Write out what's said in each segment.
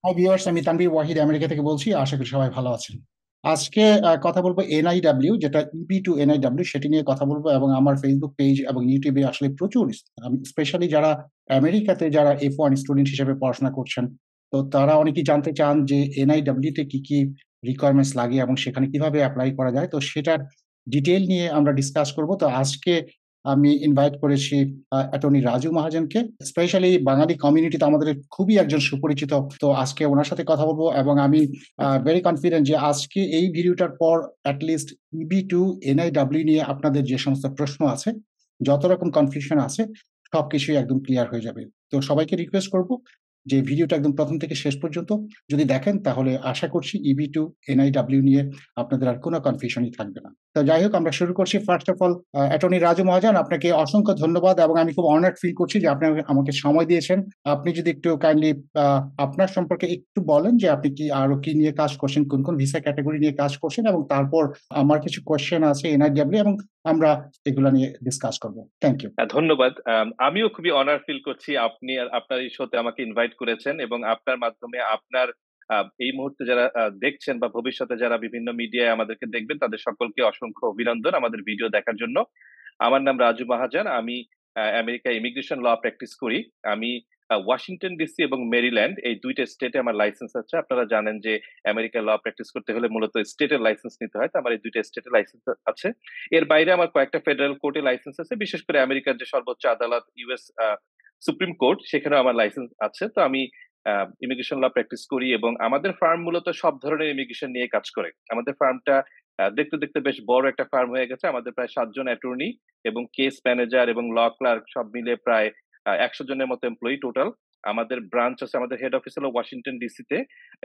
Hi viewers, আমি Tanvir Wahid America থেকে বলছি। আশা করি সবাই ভালো আছেন। আজকে কথা বলবো এনআইডাব্লিউ, যেটা ইবি টু এনআইডাব্লিউ, সেটি নিয়ে কথা বলবো। এবং আমার ফেসবুক পেজ এবং ইউটিউবে আসলে প্রচুর, আমি স্পেশালি যারা আমেরিকাতে যারা F1 স্টুডেন্ট হিসেবে পড়াশোনা করছেন, তো তারা অনেকেই জানতে চান যে এনআইডাব্লিউ তে কি কি রিকোয়ারমেন্টস লাগে এবং সেখানে কিভাবে অ্যাপ্লাই করা যায়। তো সেটার ডিটেইল নিয়ে আমরা ডিসকাস করব। তো আজকে আমি ইনভাইট করেছি অ্যাটর্নি রাজু মহাজনকে। স্পেশালি বাঙালি কমিউনিটিতে আমাদের খুবই একজন সুপরিচিত। তো আজকে ওনার সাথে কথা বলবো এবং আমি ভেরি কনফিডেন্ট যে আজকে এই ভিডিওটার পর অ্যাটলিস্ট ইবি টু এনআইডাব্লিউ নিয়ে আপনাদের যে সমস্ত প্রশ্ন আছে, যত রকম কনফিউশন আছে, সবকিছুই একদম ক্লিয়ার হয়ে যাবে। তো সবাইকে রিকোয়েস্ট করব যে ভিডিওটা একদম প্রথম থেকে শেষ পর্যন্ত যদি দেখেন, তাহলে আশা করছি ইবি টু এনআইডাব্লিউ নিয়ে আপনাদের আর কোনো কনফিউশনই থাকবে না। তো যাই হোক, আমরা শুরু করছি। First of all, attorney Raju Mahajan, আপনাকে অসংখ্য ধন্যবাদ এবং আমি খুব অনার্ড ফিল করছি যে আপনি আমাকে সময় দিয়েছেন। আপনি যদি একটু কাইন্ডলি আপনার সম্পর্কে একটু বলেন যে আপনি কি আরো কি নিয়ে কাজ করছেন, কোন কোন ভিসা ক্যাটাগরি নিয়ে কাজ করছেন, এবং তারপর আমার কিছু কোয়েশ্চেন আছে এনআইডাব্লিউ এবং আমরা এগুলা নিয়ে ডিসকাস করব। Thank you. ধন্যবাদ। আমিও খুবই অনার ফিল করছি আপনি আপনার এই শোতে আমাকে ইনভাইট করেছেন, এবং আপনার মাধ্যমে আপনার এই মুহূর্তে যারা দেখছেন বা ভবিষ্যতে যারা বিভিন্ন মিডিয়ায় আমাদেরকে দেখবেন, তাদের সকলকে অসংখ্য অভিনন্দন আমাদের ভিডিও দেখার জন্য। আমার নাম রাজু মহাজন। আমি আমেরিকা ইমিগ্রেশন ল প্র্যাকটিস করি। আমি ওয়াশিংটন ডিসি এবং মেরিল্যান্ড এই দুইটা স্টেটে আমার লাইসেন্স আছে। আপনারা জানেন যে আমেরিকা ল প্র্যাকটিস করতে হলে মূলত স্টেটের লাইসেন্স নিতে হয়, তো আমার এই দুইটা স্টেটের লাইসেন্স আছে। এর বাইরে আমার কয়েকটা ফেডারেল কোর্টে লাইসেন্স আছে, বিশেষ করে আমেরিকার যে সর্বোচ্চ আদালত ইউএস সুপ্রিম কোর্ট, সেখানেও আমার লাইসেন্স আছে। তো আমি ইমিগ্রেশন ল প্র্যাকটিস করি, এবং আমাদের ফার্ম মূলত সব ধরনের ইমিগ্রেশন নিয়ে কাজ করে। আমাদের ফার্মটা দেখতে দেখতে বেশ বড় একটা ফার্ম হয়ে গেছে। আমাদের প্রায় 7 জন অ্যাটর্নি এবং কেস ম্যানেজার এবং ল ক্লার্ক সব মিলে প্রায় 100 জনের মতো এমপ্লয়ি টোটাল। আমাদের ব্রাঞ্চ আছে, আমাদের হেড অফিস হলো ওয়াশিংটন ডিসিতে,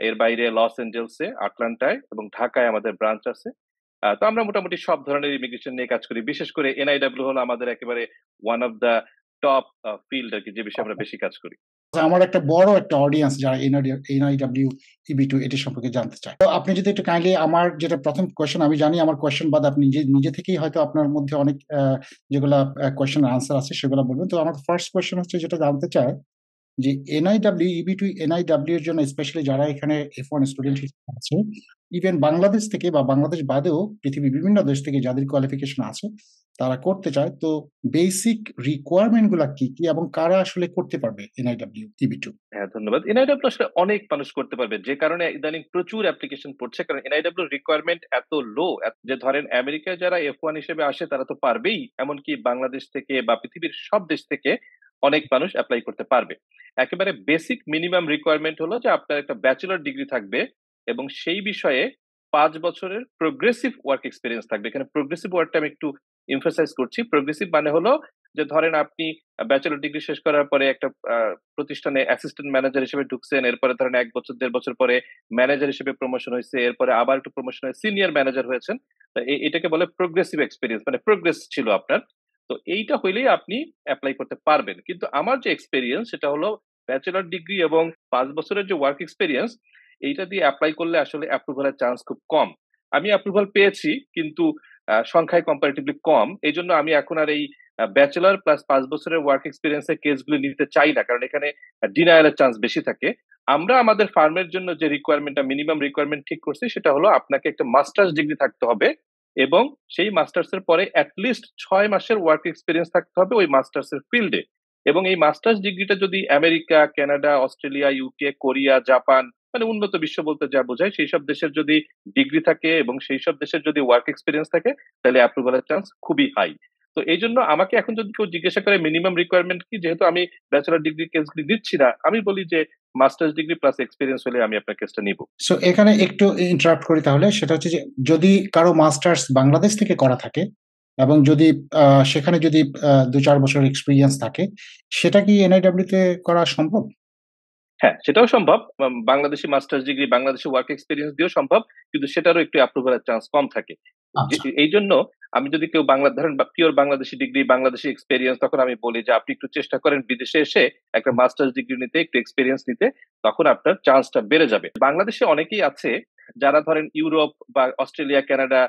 এর বাইরে লস এঞ্জেলসে, আটলান্টায় এবং ঢাকায় আমাদের ব্রাঞ্চ আছে। তো আমরা মোটামুটি সব ধরনের ইমিগ্রেশন নিয়ে কাজ করি। বিশেষ করে এনআইডাব্লিউ হলো আমাদের একেবারে one of the top field আর কি, যে বিষয়ে আমরা বেশি কাজ করি। আমার একটা বড় একটা অডিয়েন্স যারা এনআইডাব্লিউ ইবি টু এটি সম্পর্কে জানতে চায়। তো আপনি যদি একটু কাইন্ডলি, আমার যেটা প্রথম কোয়েশ্চেন, আমি জানি আমার কোয়েশ্চেন বাদ আপনি নিজে নিজে থেকেই হয়তো আপনার মধ্যে অনেক যেগুলা কোয়েশ্চেন আনসার আছে সেগুলো বলবেন। তো আমার ফার্স্ট কোয়েশ্চেন হচ্ছে, যেটা জানতে চায় যে এনআইডাব্লিউ, ইবি টু এনআইডাব্লিউ এর জন্য স্পেশালি যারা এখানে F1 স্টুডেন্ট হিসেবে আছে, ইভেন বাংলাদেশ থেকে বা বাংলাদেশ বাদেও পৃথিবীর বিভিন্ন দেশ থেকে যাদের কোয়ালিফিকেশন আছে, তারা করতে চায়। তো বেসিক রিকোয়ারমেন্ট গুলা কি কি এবং কারা আসলে করতে পারবে এনআইডাব্লিউ ইবি টু? হ্যাঁ, ধন্যবাদ। এনআইডব্লিউ আসলে অনেক মানুষ করতে পারবে, যে কারণে ইদানিং প্রচুর অ্যাপ্লিকেশন পড়ছে। কারণ এনআইডব্লিউ রিকোয়ারমেন্ট এত লো, যে ধরেন আমেরিকায় যারা F1 হিসেবে আসে তারা তো পারবেই, এমনকি বাংলাদেশ থেকে বা পৃথিবীর সব দেশ থেকে অনেক মানুষ অ্যাপ্লাই করতে পারবে। একেবারে বেসিক মিনিমাম রিকোয়ারমেন্ট হলো যে আপনার একটা ব্যাচেলর ডিগ্রি থাকবে, এবং সেই বিষয়ে 5 বছরের প্রোগ্রেসিভ ওয়ার্ক এক্সপিরিয়েন্স থাকবে। এখানে প্রোগ্রেসিভ ওয়ার্কটা আমি একটু এমফাসাইজ করছি। প্রোগ্রেসিভ মানে হলো যে ধরেন আপনি ব্যাচেলর ডিগ্রি শেষ করার পরে একটা প্রতিষ্ঠানে অ্যাসিস্ট্যান্ট ম্যানেজার হিসেবে ঢুকছেন, এরপরে ধরেন 1 বছর 1.5 বছর পরে ম্যানেজার হিসেবে প্রমোশন হয়েছে, এরপরে আবার একটু প্রমোশন হয়ে সিনিয়র ম্যানেজার হয়েছেন। এটাকে বলে প্রোগ্রেসিভ এক্সপিরিয়েন্স, মানে প্রোগ্রেস ছিল আপনার। তো এইটা হইলেই আপনি অ্যাপ্লাই করতে পারবেন। কিন্তু আমার যে এক্সপিরিয়েন্স সেটা হলো ব্যাচেলর ডিগ্রি এবং 5 বছরের যে ওয়ার্ক এক্সপিরিয়েন্স, এইটা দিয়ে অ্যাপ্লাই করলে আসলে অ্যাপ্রুভালের চান্স খুব কম। আমি অ্যাপ্রুভাল পেয়েছি, কিন্তু সংখ্যায় কম্পারেটিভলি কম। এই জন্য আমি এখন আর এই ব্যাচেলর প্লাস 5 বছরের ওয়ার্ক এক্সপিরিয়েন্সের কেসগুলো নিতে চাই না, কারণ এখানে ডিনায়ালের চান্স বেশি থাকে। আমরা আমাদের ফার্মের জন্য যে রিকোয়ারমেন্টটা, মিনিমাম রিকোয়ারমেন্ট ঠিক করছি, সেটা হলো আপনাকে একটা মাস্টার্স ডিগ্রি থাকতে হবে, এবং সেই মাস্টার্স এর পরে অ্যাটলিস্ট 6 মাসের ওয়ার্ক এক্সপিরিয়েন্স থাকতে হবে ওই মাস্টার্স এর ফিল্ডে। এবং এই মাস্টার্স ডিগ্রিটা যদি America, Canada, Australia, UK, Korea, Japan, মানে উন্নত বিশ্ব বলতে যা বোঝায় সেই সব দেশের যদি ডিগ্রি থাকে এবং সেই সব দেশের যদি ওয়ার্ক এক্সপিরিয়েন্স থাকে, তাহলে অ্যাপ্রুভালের চান্স খুবই হাই। তো এই জন্য আমাকে এখন যদি কেউ জিজ্ঞাসা করে মিনিমাম রিকোয়ারমেন্ট কি, যেহেতু আমি ব্যাচেলর ডিগ্রি কেসগুলি দিচ্ছি না, আমি বলি যে মাস্টার্স ডিগ্রি প্লাস এক্সপিরিয়েন্স হলে আমি আপনার কেসটা নিব। সো এখানে একটু ইন্টারাপ্ট করি তাহলে। সেটা হচ্ছে যে যদি কারো মাস্টার্স বাংলাদেশ থেকে করা থাকে এবং যদি সেখানে যদি ২-৪ বছর এক্সপেরিয়েন্স থাকে, সেটা কি এনআইডাব্লিউ তে করা সম্ভব? হ্যাঁ, সেটাও সম্ভব। Bangladeshi masters degree, Bangladeshi work experience দিয়েও সম্ভব, কিন্তু সেটারও একটু অ্যাপ্রুভালের চান্স কম থাকে। আচ্ছা। এই জন্য আমি যদি কেউ বাংলা ধরেন pure Bangladeshi degree, Bangladeshi experience, তখন আমি বলি যে আপনি একটু চেষ্টা করেন বিদেশে এসে একটা মাস্টার্স ডিগ্রি নিতে, একটু এক্সপেরিয়েন্স নিতে, তখন আপনার চান্সটা বেড়ে যাবে। বাংলাদেশে অনেকেই আছে যারা ধরেন ইউরোপ বা অস্ট্রেলিয়া, কানাডা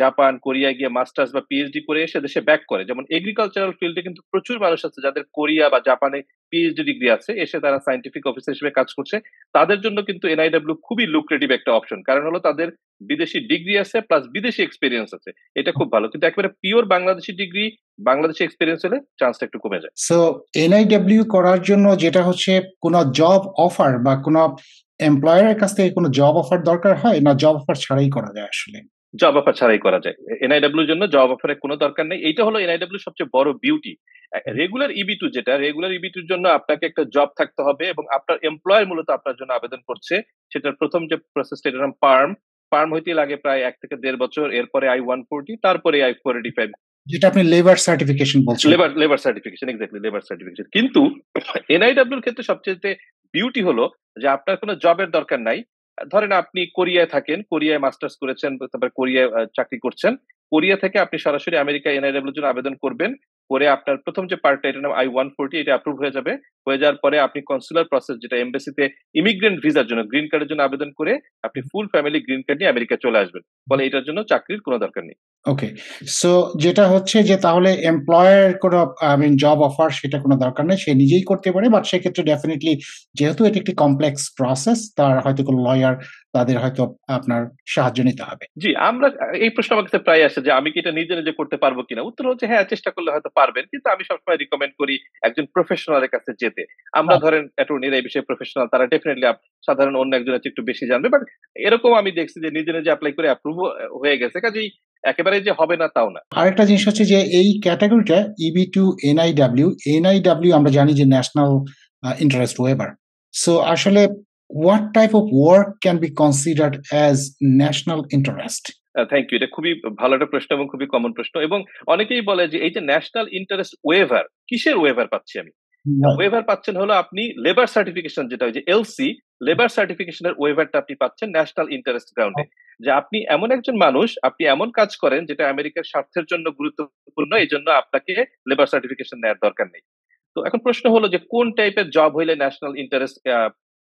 জাপান, কোরিয়া গিয়ে মাস্টার্স বা পিএইচডি করে এসে দেশে ব্যাক করে। যেমন এগ্রিকালচারাল ফিল্ডে কিন্তু প্রচুর মানুষ আছে যাদের কোরিয়া বা জাপানে পিএইচডি ডিগ্রি আছে। এসে তারা সায়েন্টিফিক অফিসার হিসেবে কাজ করছে। তাদের জন্য কিন্তু এনআইডব্লিউ খুবই লুক্রেটিভ একটা অপশন। কারণ হলো তাদের বিদেশি ডিগ্রি আছে প্লাস বিদেশি এক্সপেরিয়েন্স আছে। এটা খুব ভালো। কিন্তু একেবারে pure Bangladeshi degree, Bangladeshi experience হলে চান্সটা একটু কমে যায়। সো এনআইডব্লিউ করার জন্য যেটা হচ্ছে কোনো জব অফার বা কোনো এমপ্লয়ারের কাছ থেকে কোনো জব অফার দরকার হয়, না জব অফার ছাড়াই করা যায় আসলে? জব অফার ছাড়াই করা যায়। এনআইডব্লিউর জন্য জব অফারের কোনো দরকার নেই। এইটা হলো এনআইডব্লিউর সবচেয়ে বড় বিউটি। রেগুলার ইবি2 যেটা, রেগুলার ইবি2 র জন্য আপনাকে একটা জব থাকতে হবে এবং আপনার এমপ্লয়ার মূলত আপনার জন্য আবেদন করছে। সেটার ১ম যে প্রসেসটা এটার নাম পার্ম। পার্ম হইতে লাগে প্রায় ১ থেকে ১.৫ বছর। এরপরে I-140, তারপরে I-485। যেটা আপনি লেবার সার্টিফিকেশন বলছেন। Labour certification, exactly labour certification. কিন্তু এনআইডব্লিউর ক্ষেত্রে সবচেয়ে বিউটি হলো যে আপনার কোনো জবের দরকার নাই। ধরেন আপনি কোরিয়ায় থাকেন, কোরিয়ায় মাস্টার্স করেছেন, তারপরে কোরিয়ায় চাকরি করছেন। কোরিয়া থেকে আপনি সরাসরি আমেরিকা এনআইডব্লিউর জন্য আবেদন করবেন। করে আপনার ১ম যে পার্টটা এটার নাম I-140, এটা অ্যাপ্রুভ হয়ে যাবে। হয়ে যাওয়ার পরে আপনি কনসুলার প্রসেস যেটা এমবাসিতে ইমিগ্রেন্ট ভিসার জন্য, গ্রিন কার্ডের জন্য আবেদন করে আপনি ফুল ফ্যামিলি গ্রিন কার্ড নিয়ে আমেরিকা চলে আসবেন। ফলে এটার জন্য চাকরির কোনো দরকার নেই। ওকে। সো যেটা হচ্ছে যে তাহলে এমপ্লয়ার কোনো জব অফার সেটা কোনো দরকার নেই। সে নিজেই করতে পারে। বাট সেক্ষেত্রে ডেফিনিটলি যেহেতু এটি একটি কমপ্লেক্স প্রসেস, তার হয়তো কোনো লয়ার তাদের হয়তো আপনার সাহায্য নিতে হবে। জি, আমরা এই প্রশ্ন আমার কাছে প্রায় আসে যে আমি কি এটা নিজে করতে পারবো কিনা? উত্তর হচ্ছে হ্যাঁ, চেষ্টা করলে হয়তো পারবেন। কিন্তু আমি সবসময় রিকমেন্ড করি একজন প্রফেশনাল এর কাছে যেতে। আমরা ধরেন অ্যাটর্নিরা এই বিষয়ে প্রফেশনাল, তারা ডেফিনিটলি সাধারণ অন্য একজনের চেয়ে একটু বেশি জানবে। বাট এরকম আমি দেখছি যে নিজে এপ্লাই করে অ্যাপ্রুভ হয়ে গেছে। কাজেই একেবারে যে হবে না তাও না। আরেকটা জিনিস হচ্ছে যে এই ক্যাটেগরিটা ইবি2 এনআইডব্লিউ, এনআইডব্লিউ আমরা জানি যে ন্যাশনাল ইন্টারেস্ট ওয়েভার। সো আসলে what type of work can be considered as national interest? Thank you. এটা খুবই ভালো একটা প্রশ্ন এবং খুবই কমন প্রশ্ন। এবং অনেকেই বলে যে এই যে ন্যাশনাল ইন্টারেস্ট ওয়েভার, কিসের ওয়েভার পাচ্ছি আমি? Right. ওয়েভার পাচ্ছেন হলো আপনি লেবার সার্টিফিকেশন যেটা ওই যে এলসি, লেবার সার্টিফিকেশনের ওয়েভারটা আপনি পাচ্ছেন ন্যাশনাল ইন্টারেস্ট গ্রাউন্ডে। যে আপনি এমন একজন মানুষ, আপনি এমন কাজ করেন যেটা আমেরিকার স্বার্থের জন্য গুরুত্বপূর্ণ, এজন্য আপনাকে লেবার সার্টিফিকেশন নেওয়ার দরকার নেই। তো এখন প্রশ্ন হলো যে কোন টাইপের জব হইলে ন্যাশনাল ইন্টারেস্ট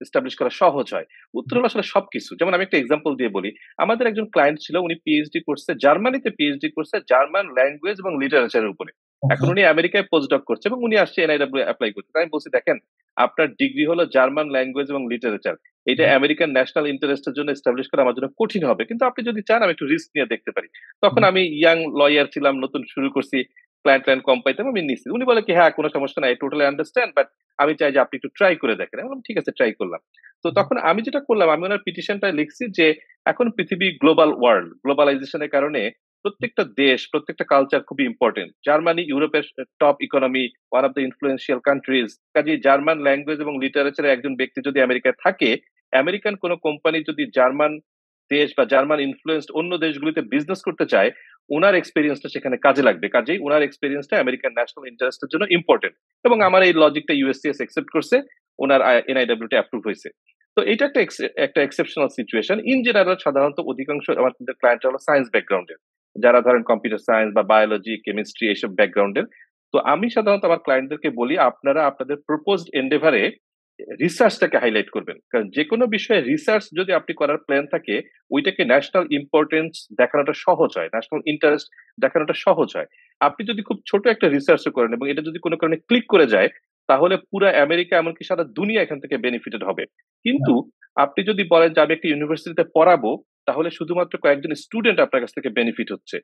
এস্টাবলিশ করা সহজ হয়? উত্তর হলো আসলে সবকিছু। যেমন আমি একটা এক্সাম্পল দিয়ে বলি। আমাদের একজন ক্লায়েন্ট ছিল, উনি পিএইচডি করছে, জার্মানিতে পিএইচডি করছে জার্মান ল্যাঙ্গুয়েজ এবং লিটারেচারের উপরে। এখন Okay. উনি আমেরিকায় পোস্টডক করছে এবং উনি আসছে এনআইডব্লিউ এপ্লাই করতে। আমি বলছি দেখেন, আপনার ডিগ্রি হলো জার্মান ল্যাঙ্গুয়েজ এবং লিটারেচার। এটা আমেরিকান ন্যাশনাল ইন্টারেস্টের জন্য এস্টাবলিশ করা আমার জন্য কঠিন হবে। কিন্তু আপনি যদি চান আমি একটু রিস্ক নিয়ে দেখতে পারি। তখন আমি ইয়াং লয়ার ছিলাম, নতুন শুরু করছি। ক্লায়েন্ট কম পাইতাম, আমি নিছি। উনি বলে কি হ্যাঁ, কোনো সমস্যা নাই। টোটালি আন্ডারস্ট্যান্ড, বাট আমি চাই যে আপনি একটু ট্রাই করে দেখেন। আমি বললাম ঠিক আছে, ট্রাই করলাম। তো তখন আমি যেটা করলাম, আমি উনার পিটিশনটা লিখছি যে এখন পৃথিবী গ্লোবাল ওয়ার্ল্ড, গ্লোবালাইজেশন এর কারণে প্রত্যেকটা দেশ, প্রত্যেকটা কালচার খুবই ইম্পোর্টেন্ট। জার্মানি ইউরোপের top economy, one of the influential countries. কাজেই জার্মান ল্যাঙ্গুয়েজ এবং লিটারেচারের একজন ব্যক্তি যদি আমেরিকায় থাকে, আমেরিকান কোন কোম্পানি যদি জার্মান দেশ বা জার্মান ইনফ্লুয়েন্সড অন্য দেশগুলিতে বিজনেস করতে চায়, উনার এক্সপেরিয়েন্সটা সেখানে কাজে লাগবে। কাজেই উনার এক্সপেরিয়েন্সটা আমেরিকান ন্যাশনাল ইন্টারেস্টের জন্য ইম্পোর্টেন্ট। এবং আমার এই লজিকটা ইউএসসিএস অ্যাকসেপ্ট করছে। উনার এনআইডব্লিউ টা অ্যাপ্রুভ হইছে। তো এটা একটা এক্সেপশনাল সিচুয়েশন। ইন জেনারেল সাধারণত অধিকাংশ আমার কিন্তু ক্লায়েন্টরা হলো সায়েন্স ব্যাকগ্রাউন্ডের। যারা ধরেন কম্পিউটার সায়েন্স বা বায়োলজি, কেমিস্ট্রি এসব ব্যাকগ্রাউন্ডের। তো আমি সাধারণত আমার ক্লায়েন্টদেরকে বলি আপনারা আপনাদের প্রপোজড এন্ডেভারে রিসার্চটাকে হাইলাইট করবেন। কারণ যেকোনো বিষয়ে রিসার্চ যদি আপনি করার প্ল্যান থাকে, ওইটাকে ন্যাশনাল ইম্পোর্টেন্স দেখানোটা সহজ হয়। ন্যাশনাল ইন্টারেস্ট দেখানোটা সহজ হয়। আপনি যদি খুব ছোট একটা রিসার্চও করেন এবং এটা যদি কোনো কারণে ক্লিক করে যায়, তাহলে পুরা আমেরিকা এমনকি সারা দুনিয়া এখান থেকে বেনিফিটেড হবে। কিন্তু আপনি যদি বলেন যে আমি একটা ইউনিভার্সিটিতে পড়াবো, তাহলে শুধুমাত্র কয়েকজন স্টুডেন্ট আপনার কাছ থেকে বেনিফিট হচ্ছে।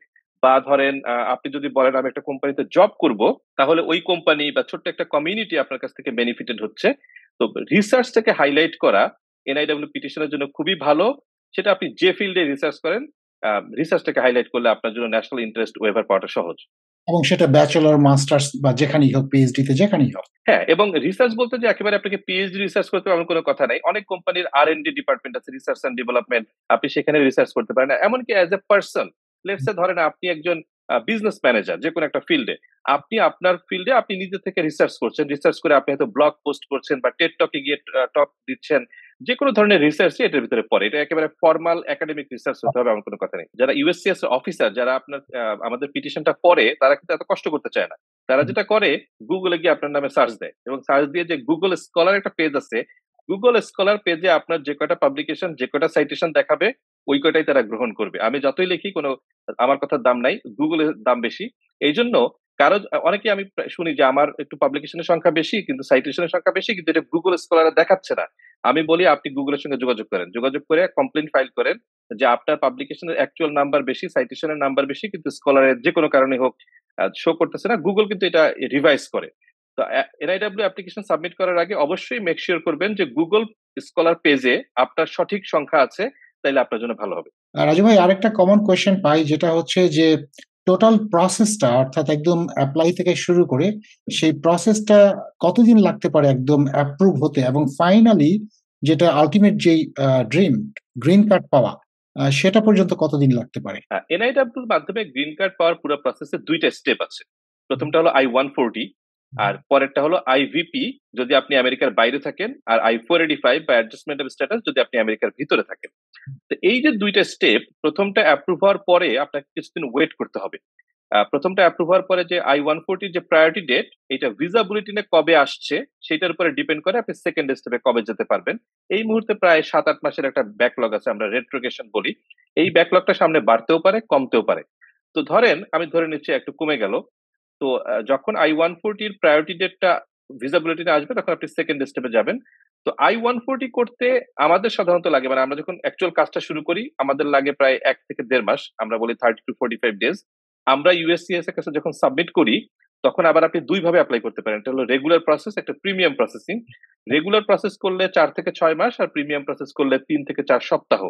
বা ধরেন আপনি যদি বলেন আমি একটা কোম্পানিতে জব করব, তাহলে ওই কোম্পানি বা ছোট্ট একটা কমিউনিটি আপনার কাছ থেকে বেনিফিটেড হচ্ছে। তো রিসার্চটাকে হাইলাইট করা এনআইডব্লিউ পিটিশনের জন্য খুবই ভালো। সেটা আপনি যে ফিল্ডে রিসার্চ করেন, রিসার্চটাকে হাইলাইট করলে আপনার জন্য ন্যাশনাল ইন্টারেস্ট ওয়েভার পাওয়াটা সহজ। এবং সেটা ব্যাচেলর, মাস্টার্স বা যেখানেই হোক, পিএইচডি তে যেখানেই হোক। হ্যাঁ, এবং রিসার্চ বলতে যে একেবারে আপনাকে পিএইচডি রিসার্চ করতে হবে এমন কোনো কথা নাই। অনেক কোম্পানির আর&ডি ডিপার্টমেন্ট আছে, রিসার্চ অ্যান্ড ডেভেলপমেন্ট। আপনি সেখানে রিসার্চ করতে পারেন। এমনকি as a person, let's say ধরেন আপনি একজন বিজনেস ম্যানেজার যেকোনো একটা ফিল্ডে। আপনি আপনার ফিল্ডে আপনি নিজে থেকে রিসার্চ করছেন। রিসার্চ করে আপনি হয়তো ব্লগ পোস্ট করছেন বা টেড টকে গিয়ে টক দিচ্ছেন। যেকোনো ধরনের রিসার্চই এটার ভিতরে পড়ে। এটা একেবারে ফরমাল একাডেমিক রিসার্চ হতে হবে এমন কোনো কথা নেই। যারা ইউএসসিএস অফিসার, যারা আপনার আমাদের পিটিশনটা পড়ে, তারা কিন্তু এত কষ্ট করতে চায় না। তারা যেটা করে গুগলে গিয়ে আপনার নামে সার্চ দেয় এবং সার্চ দিয়ে যে গুগল স্কলার একটা পেজ আছে, গুগল স্কলার পেজে আপনার যে কয়টা পাবলিকেশন, যে কয়টা সাইটেশন দেখাবে, ওই কয়টাই তারা গ্রহণ করবে। আমি যতই লিখি আমার কথার দাম নাই, গুগলের দাম বেশি। এইজন্য অনেকেই আমি শুনি যে আমার একটু পাবলিকেশনের সংখ্যা বেশি কিন্তু সাইটেশনের সংখ্যা বেশি কিন্তু এটা গুগল স্কলারে দেখাচ্ছে না। আমি বলি আপনি গুগলের সঙ্গে যোগাযোগ করেন। যোগাযোগ করে কমপ্লেইন ফাইল করেন যে আপনার পাবলিকেশনের অ্যাকচুয়াল নাম্বার বেশি, সাইটেশনের নাম্বার বেশি কিন্তু স্কলারের যেকোনো কারণে হোক শো করতেছে না। গুগল কিন্তু এটা রিভাইজ করে। তো এনআইডব্লিউ অ্যাপ্লিকেশন সাবমিট করার আগে অবশ্যই মেক শিওর করবেন যে গুগল স্কলার পেজে আপনার সঠিক সংখ্যা আছে, তাইলে আপনার জন্য ভালো হবে। রাজু ভাই, আরেকটা কমন কোয়েশ্চেন পাই, যেটা হচ্ছে যে টোটাল প্রসেসটা, অর্থাৎ একদম এপ্লাই থেকে শুরু করে সেই প্রসেসটা কতদিন লাগতে পারে একদম অ্যাপ্রুভ হতে, এবং ফাইনালি যেটা আলটিমেট যেই ড্রিম গ্রিন কার্ড পাওয়া, সেটা পর্যন্ত কতদিন লাগতে পারে? এনআইডব্লিউর মাধ্যমে গ্রিন কার্ড পাওয়ার পুরো প্রসেসে ২ টা স্টেপ আছে। প্রথমটা হলো I-140 আর পরেরটা হলো IVP যদি আপনি আমেরিকার বাইরে থাকেন, আর I-485 বা অ্যাডজাস্টমেন্ট অফ স্ট্যাটাস যদি আপনি আমেরিকার ভিতরে থাকেন। তো এই যে ২ টা স্টেপ, প্রথমটা অ্যাপ্রুভ হওয়ার পরে আপনাকে কিছুদিন ওয়েট করতে হবে। প্রথমটা অ্যাপ্রুভ হওয়ার পরে যে I-140 যে প্রায়োরিটি ডেট, এটা ভিসা বুলেটিনে কবে আসছে সেটার উপরে ডিপেন্ড করে আপনি সেকেন্ড স্টেপে কবে যেতে পারবেন। এই মুহূর্তে প্রায় ৭-৮ মাসের একটা ব্যাকলগ আছে, আমরা রেট্রোগেশন বলি। এই ব্যাকলগটা সামনে বাড়তেও পারে, কমতেও পারে। তো আমি ধরে নিচ্ছি একটু কমে গেল। তো যখন I-140 এর প্রায়োরিটি ডেটটা ভিসা বুলেটিনে আসবে তখন আপনি সেকেন্ড স্টেপে যাবেন। তো I-140 করতে আমাদের সাধারণত লাগে, মানে আমরা যখন অ্যাকচুয়াল কাজটা শুরু করি আমাদের লাগে প্রায় ১ থেকে ১.৫ মাস। আমরা বলি 30 to 45 ডেজ। আমরা USCIS এর কাছে যখন সাবমিট করি তখন আবার আপনি ২ ভাবে এপ্লাই করতে পারেন। একটা হলো রেগুলার প্রসেস, একটা প্রিমিয়াম প্রসেসিং। রেগুলার প্রসেস করলে ৪ থেকে ৬ মাস আর প্রিমিয়াম প্রসেস করলে ৩ থেকে ৪ সপ্তাহ।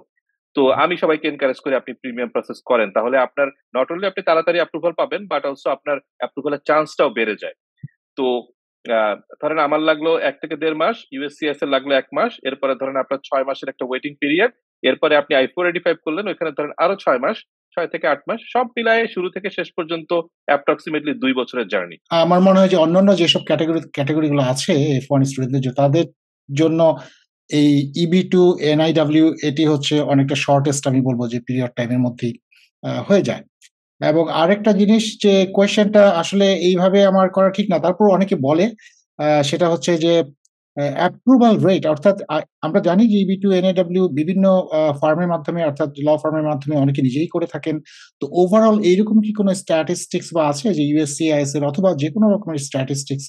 তো আমি সবাইকে এনকারেজ করি আপনি প্রিমিয়াম প্রসেস করেন। তাহলে আপনার নট অনলি আপনি তাড়াতাড়ি অ্যাপ্রুভাল পাবেন বাট অলসো আপনার অ্যাপ্রুভালের চান্সটাও বেড়ে যায়। তো আ ধরেন আমার লাগলো ১ থেকে ১.৫ মাস, USCIS এর লাগলো ১ মাস। এরপরে ধরেন আপনার ৬ মাসের একটা ওয়েটিং পিরিয়ড। এরপরে আপনি I-485 করলেন, ওইখানে ধরেন আরো ৬ মাস, ৬ থেকে ৮ মাস। সব মিলায়ে শুরু থেকে শেষ পর্যন্ত অ্যাপ্রক্সিমেটলি ২ বছরের জার্নি। আমার মনে হয় যে অন্যান্য যেসব ক্যাটেগরি গুলো আছে F1 স্টুডেন্টদের, তাদের জন্য এই EB2 NIW এটি হচ্ছে অনেকটা শর্টেস্ট, আমি বলব যে পিরিয়ড টাইমের মধ্যেই হয়ে যায়। এবং আরেকটা জিনিস, যে কোয়েশ্চেনটা আসলে এইভাবে আমার করা ঠিক না। তারপর অনেকে বলে সেটা হচ্ছে যে অ্যাপ্রুভাল রেট, অর্থাৎ আমরা জানি যে EB2 NIW বিভিন্ন ফার্মের মাধ্যমে, অর্থাৎ ল ফার্মের মাধ্যমে অনেকে নিজেই করে থাকেন। তো ওভারঅল এইরকম কি কোনো স্ট্যাটিস্টিক্স বা আছে যে USCIS এর অথবা যেকোনো রকমের স্ট্যাটিস্টিক্স,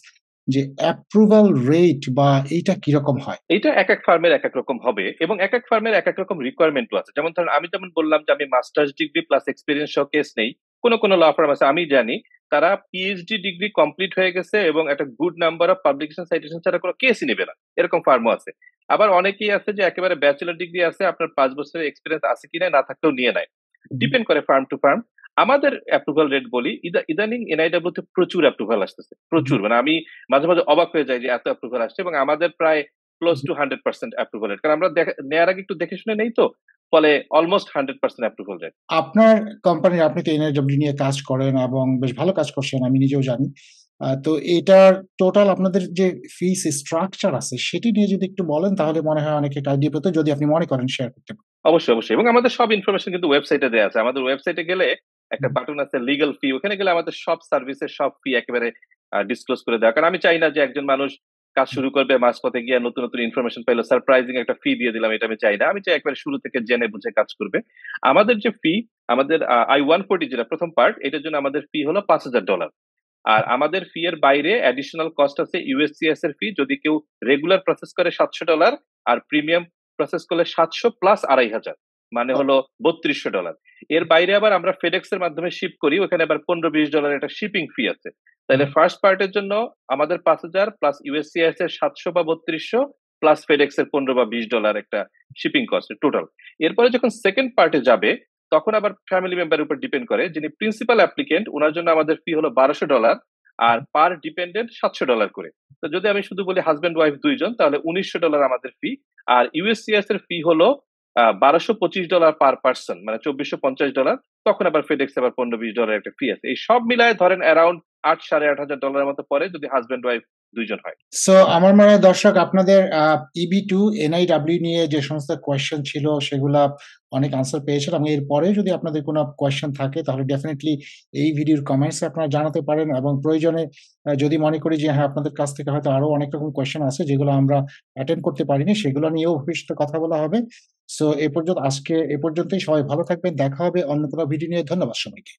যে অ্যাপ্রুভাল রেট বা এইটা কিরকম হয়? এইটা একেক ফার্মের একেক রকম হবে এবং একেক ফার্মের একেক রকম রিকোয়ারমেন্টও আছে। যেমন ধরেন আমি যেমন বললাম যে আমি মাস্টার্স ডিগ্রি প্লাস এক্সপেরিয়েন্স সহ কেস নেই। কোন ল ফার্ম আছে আমি জানি তারা পিএইচডি ডিগ্রি কমপ্লিট হয়ে গেছে এবং একটা good number of publication citation ছাড়া কোনো কেসই নেবে না। এরকম ফার্মও আছে। আবার অনেকেই আছে যে একেবারে ব্যাচেলর ডিগ্রি আছে, আপনার ৫ বছরের এক্সপেরিয়েন্স আছে কিনা না থাকলেও নিয়ে নেয়। ডিপেন্ড করে ফার্ম টু ফার্ম। আমাদের অ্যাপ্রুভাল রেট বলি, ইদানিং এনআইডব্লিউ তে প্রচুর অ্যাপ্রুভাল আসতেছে। প্রচুর, মানে আমি মাঝে মাঝে অবাক হয়ে যাই যে এত অ্যাপ্রুভাল আসছে এবং আমাদের প্রায় ক্লোজ টু 100% অ্যাপ্রুভাল রেট। কারণ আমরা নেয়ার আগে একটু দেখে শুনে নেই তো। ফলে অলমোস্ট 100% অ্যাপ্রুভাল রেট। আপনার কোম্পানির, আপনি তো NIW নিয়ে কাজ করেন এবং বেশ ভালো কাজ করছেন, আমি নিজেও জানি। তো এটার টোটাল আপনাদের যে ফিস স্ট্রাকচার আছে সেটি নিয়ে যদি একটু বলেন তাহলে মনে হয় অনেকে একটা আইডিয়া পেত, যদি আপনি মনে করেন শেয়ার করতে পারেন। অবশ্যই এবং আমাদের সব ইনফরমেশন কিন্তু ওয়েবসাইটে দেয়া আছে। আমাদের ওয়েবসাইটে গেলে একটা হুম, বাটন আছে লিগ্যাল ফি। ওখানে গেলে আমাদের সব সার্ভিসের সব ফি একেবারে ডিসক্লোজ করে দেওয়া। কারণ আমি চাই না যে একজন মানুষ কাজ হুম। শুরু করবে মাঝপথে গিয়ে নতুন ইনফরমেশন পাইলো, সারপ্রাইজিং একটা ফি দিয়ে দিলাম, এটা আমি চাই না। আমি চাই একবারে শুরু থেকে জেনে বুঝে কাজ করবে। আমাদের যে ফি, আমাদের I-140 যেটা ১ম পার্ট, এটার জন্য আমাদের ফি হলো $৫,০০০। আর আমাদের ফি এর বাইরে অ্যাডিশনাল কস্ট আছে USCIS এর ফি। যদি কেউ রেগুলার প্রসেস করে $৭০০ আর প্রিমিয়াম প্রসেস করলে ৭০০ প্লাস $২৫০০, মানে আ হলো $৩২০০। এর বাইরে আবার আমরা FedEx এর মাধ্যমে শিপ করি। ওখানে আবার $১৫-২০ একটা শিপিং ফি আছে। তাইলে হুম, ফার্স্ট পার্টের জন্য আমাদের ৫,০০০ প্লাস USCIS এর ৭০০ বা ৩২০০ প্লাস FedEx এর $১৫ বা $২০ একটা শিপিং কস্ট টোটাল। এরপরে যখন সেকেন্ড পার্টে যাবে তখন আবার ফ্যামিলি মেম্বারের উপর ডিপেন্ড করে। যিনি প্রিন্সিপাল অ্যাপ্লিক্যান্ট উনার জন্য আমাদের ফি হলো $১২০০ আর পার ডিপেন্ডেন্ট $৭০০ করে। তো যদি আমি শুধু বলি হাসব্যান্ড ওয়াইফ ২ জন তাহলে $১৯০০ আমাদের ফি। আর USCIS এর ফি হলো $১২২৫ পার পারসন, মানে $২৪৫০। তখন আবার FedEx আবার $১৫-২০ একটা ফি আছে। এই সব মিলায় ধরেন অ্যারাউন্ড $৮,০০০-৮,৫০০ এর মতো পড়ে যদি হাসব্যান্ড ওয়াইফ ২ জন হয়। সো আমার মনে হয় দর্শক আপনাদের EB2 NIW নিয়ে যে সমস্ত কোয়েশ্চেন ছিল সেগুলা অনেক আনসার পেয়েছেন এবং এরপরেও যদি আপনাদের কোনো কোয়েশ্চেন থাকে তাহলে ডেফিনিটলি এই ভিডিওর কমেন্টস এ আপনারা জানাতে পারেন এবং প্রয়োজনে যদি মনে করি যে হ্যাঁ, আপনাদের কাছ থেকে হয়তো আরো অনেক রকম কোয়েশ্চেন আছে যেগুলো আমরা অ্যাটেন্ড করতে পারিনি সেগুলো নিয়েও ভবিষ্যতে কথা বলা হবে। সো আজকে এ পর্যন্তই। সবাই ভালো থাকবেন। দেখা হবে অন্য কোনো ভিডিও নিয়ে। ধন্যবাদ সবাইকে।